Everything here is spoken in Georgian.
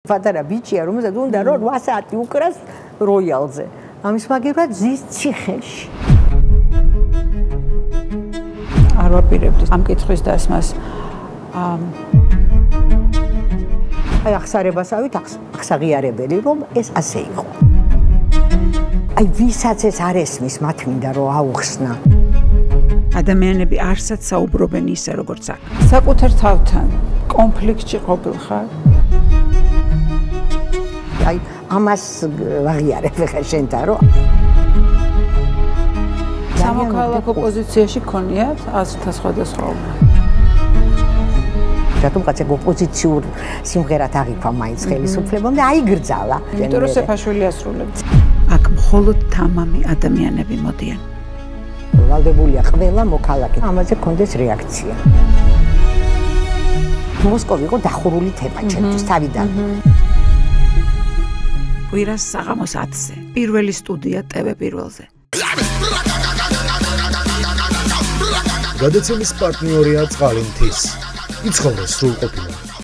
პატარა ბიჭია, რომელსაც უნდა რომ 8 საათი უკრას როიალზე. ამის მაგერად ზის ციხეში. არ ვაპირებდი ამ კითხვის დასმას. აი ახსარებასავით აღსაღიარებელი რომ ეს ასე იყო. აი ვისაც ეს არ ესმის, მათ მინდა რომ აუხსნა. ადამიანები არსად საუბრობენ ისე როგორც აქ. საკუთარ თავთან კონფლიქტში ყოფილხარ? აი ამას ვაღიარებ ხა შენთან რომ სამოქალაქო პოზიციაში გქონიათ აზრთა სხვადასხვაობა. რატომ კაცი ოპოზიციურ სიმღერად აღიქვა მაინც ხელისუფლებამ და აიგრძალა. იმიტომ რომ სეფაშვილი ასრულებს. აქ მხოლოდ თამამი ადამიანები მოდიან. ვალდებულია ყველა მოქალაქე. ამაზე კონდეს რეაქცია. მოსკოვი იყო დახურული თემა ჩემთვის თავიდან. კვირას საღამოს 10-ზე. პირველი სტუდია TV პირველზე. გადაცემის პარტნიორია წყალინთის. იცხოვრე სრულყოფილად.